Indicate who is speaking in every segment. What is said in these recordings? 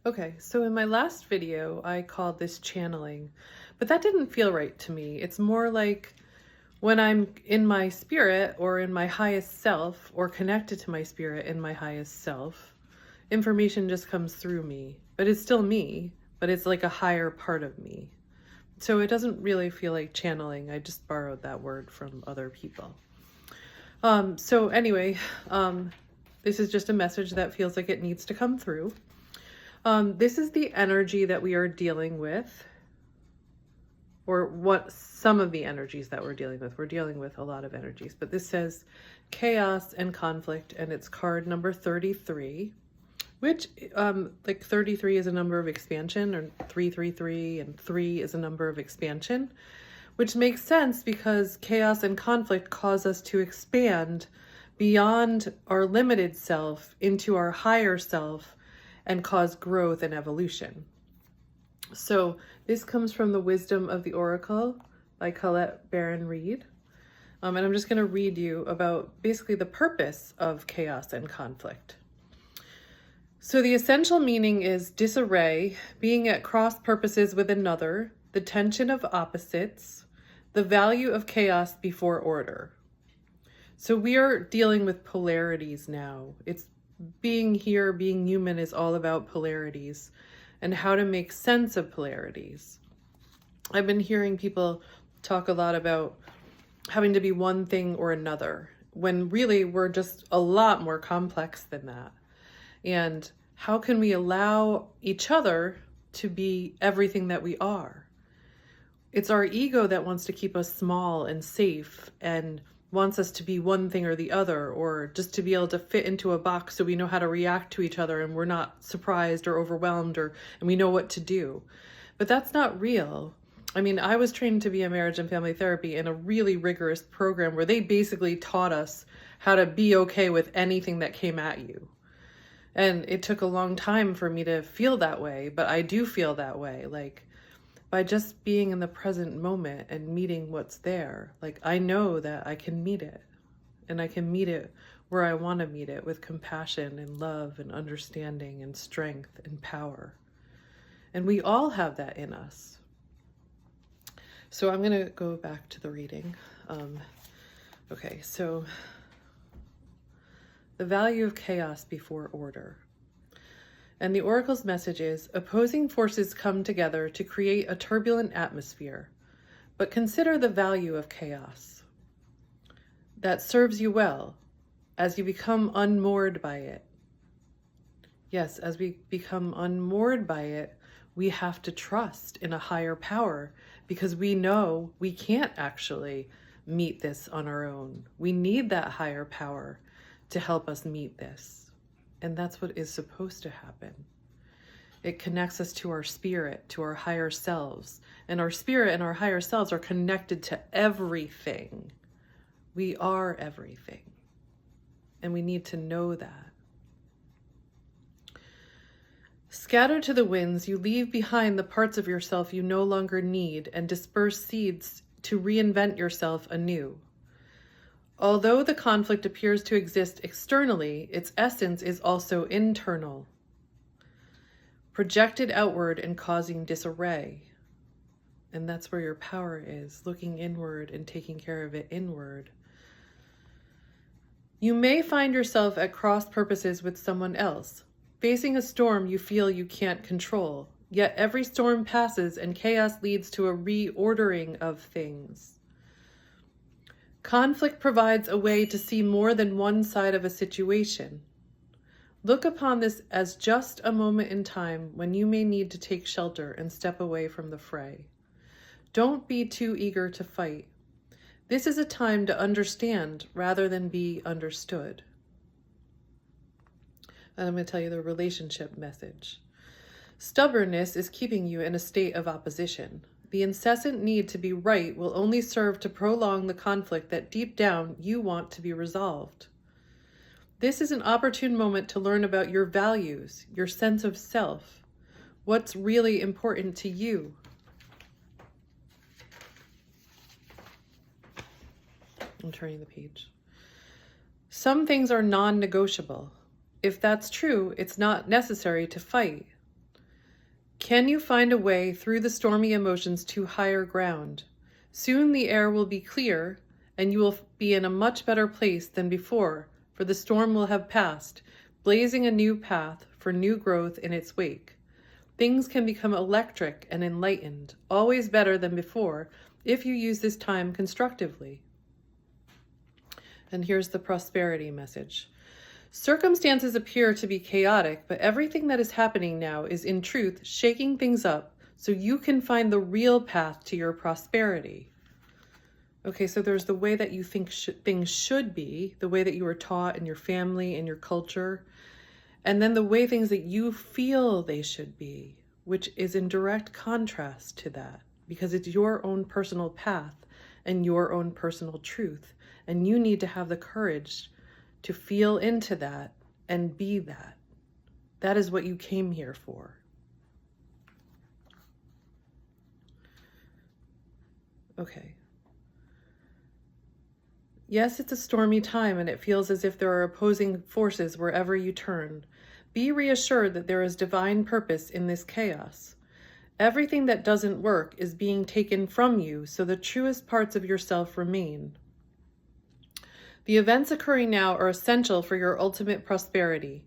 Speaker 1: Okay, so in my last video, I called this channeling, but that didn't feel right to me. It's more like when I'm in my spirit or in my highest self or connected to my spirit in my highest self, information just comes through me, but it's still me, but it's like a higher part of me. So it doesn't really feel like channeling. I just borrowed that word from other people. So anyway, this is just a message that feels like it needs to come through. This is the energy that we are dealing with, or what some of the energies that we're dealing with. We're dealing with a lot of energies, but this says chaos and conflict, and it's card number 33, which like 33 is a number of expansion, or 333, and 3 is a number of expansion, which makes sense because chaos and conflict cause us to expand beyond our limited self into our higher self and cause growth and evolution. So this comes from the Wisdom of the Oracle by Colette Baron-Reid. And I'm just going to read you about basically the purpose of chaos and conflict. So the essential meaning is disarray, being at cross purposes with another, the tension of opposites, the value of chaos before order. So we are dealing with polarities now. It's being here, being human is all about polarities and how to make sense of polarities. I've been hearing people talk a lot about having to be one thing or another, when really we're just a lot more complex than that. And how can we allow each other to be everything that we are? It's our ego that wants to keep us small and safe and wants us to be one thing or the other, or just to be able to fit into a box so we know how to react to each other and we're not surprised or overwhelmed, and we know what to do. But that's not real. I mean, I was trained to be a marriage and family therapy in a really rigorous program where they basically taught us how to be okay with anything that came at you. And it took a long time for me to feel that way, but I do feel that way. Like, by just being in the present moment and meeting what's there, like I know that I can meet it, and I can meet it where I want to meet it, with compassion and love and understanding and strength and power. And we all have that in us. So I'm going to go back to the reading. Okay, so the value of chaos before order. And the oracle's message is, opposing forces come together to create a turbulent atmosphere, but consider the value of chaos. That serves you well as you become unmoored by it. Yes, as we become unmoored by it, we have to trust in a higher power, because we know we can't actually meet this on our own. We need that higher power to help us meet this. And that's what is supposed to happen. It connects us to our spirit, to our higher selves. And our spirit and our higher selves are connected to everything. We are everything. And we need to know that. Scattered to the winds, you leave behind the parts of yourself you no longer need and disperse seeds to reinvent yourself anew. Although the conflict appears to exist externally, its essence is also internal, projected outward and causing disarray. And that's where your power is, looking inward and taking care of it inward. You may find yourself at cross purposes with someone else, facing a storm you feel you can't control, yet every storm passes and chaos leads to a reordering of things. Conflict provides a way to see more than one side of a situation. Look upon this as just a moment in time when you may need to take shelter and step away from the fray. Don't be too eager to fight. This is a time to understand rather than be understood. And I'm going to tell you the relationship message. Stubbornness is keeping you in a state of opposition. The incessant need to be right will only serve to prolong the conflict that deep down you want to be resolved. This is an opportune moment to learn about your values, your sense of self, what's really important to you. I'm turning the page. Some things are non-negotiable. If that's true, it's not necessary to fight. Can you find a way through the stormy emotions to higher ground? Soon the air will be clear, and you will be in a much better place than before, for the storm will have passed, blazing a new path for new growth in its wake. Things can become electric and enlightened, always better than before, if you use this time constructively. And here's the prosperity message. Circumstances appear to be chaotic, but everything that is happening now is in truth shaking things up so you can find the real path to your prosperity. Okay, so there's the way that you think things should be, the way that you were taught in your family and your culture, and then the way things that you feel they should be, which is in direct contrast to that, because it's your own personal path and your own personal truth, and you need to have the courage to feel into that and be that. That is what you came here for. Okay. Yes, it's a stormy time and it feels as if there are opposing forces wherever you turn. Be reassured that there is divine purpose in this chaos. Everything that doesn't work is being taken from you, so the truest parts of yourself remain. The events occurring now are essential for your ultimate prosperity.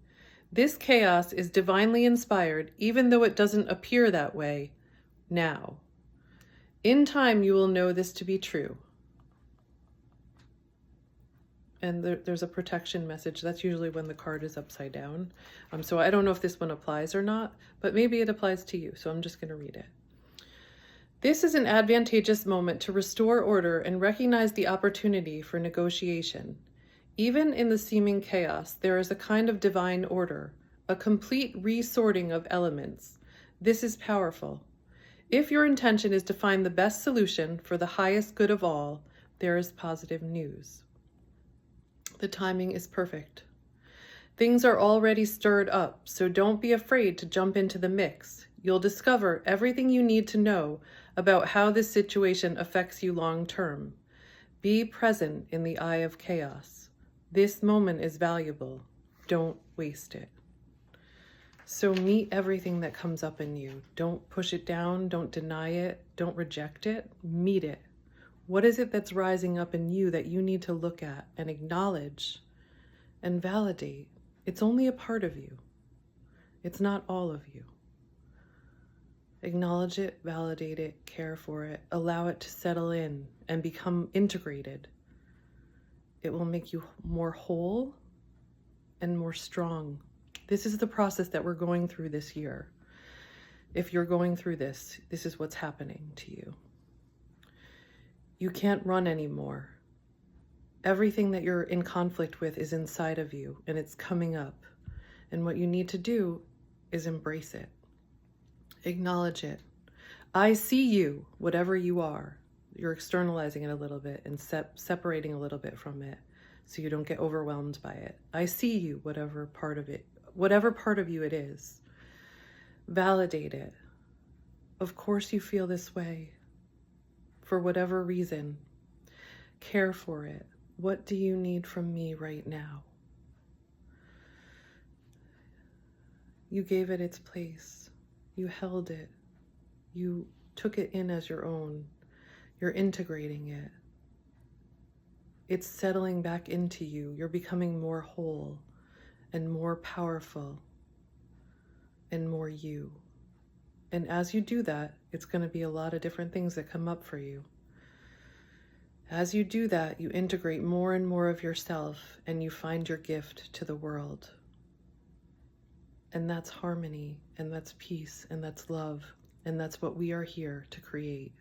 Speaker 1: This chaos is divinely inspired, even though it doesn't appear that way now. In time, you will know this to be true. And there's a protection message. That's usually when the card is upside down. So I don't know if this one applies or not, but maybe it applies to you. So I'm just going to read it. This is an advantageous moment to restore order and recognize the opportunity for negotiation. Even in the seeming chaos, there is a kind of divine order, a complete resorting of elements. This is powerful. If your intention is to find the best solution for the highest good of all, there is positive news. The timing is perfect. Things are already stirred up, so don't be afraid to jump into the mix. You'll discover everything you need to know about how this situation affects you long term. Be present in the eye of chaos. This moment is valuable. Don't waste it. So meet everything that comes up in you. Don't push it down. Don't deny it. Don't reject it. Meet it. What is it that's rising up in you that you need to look at and acknowledge and validate? It's only a part of you. It's not all of you. Acknowledge it, validate it, care for it, allow it to settle in and become integrated. It will make you more whole and more strong. This is the process that we're going through this year. If you're going through this, this is what's happening to you. You can't run anymore. Everything that you're in conflict with is inside of you and it's coming up. And what you need to do is embrace it. Acknowledge it. I see you, whatever you are. You're externalizing it a little bit and separating a little bit from it so you don't get overwhelmed by it. I see you, whatever part of you it is. Validate it. Of course you feel this way. For whatever reason. Care for it. What do you need from me right now? You gave it its place. You held it. You took it in as your own. You're integrating it. It's settling back into you. You're becoming more whole and more powerful and more you. And as you do that, it's going to be a lot of different things that come up for you. As you do that, you integrate more and more of yourself and you find your gift to the world. And that's harmony, and that's peace, and that's love, and that's what we are here to create.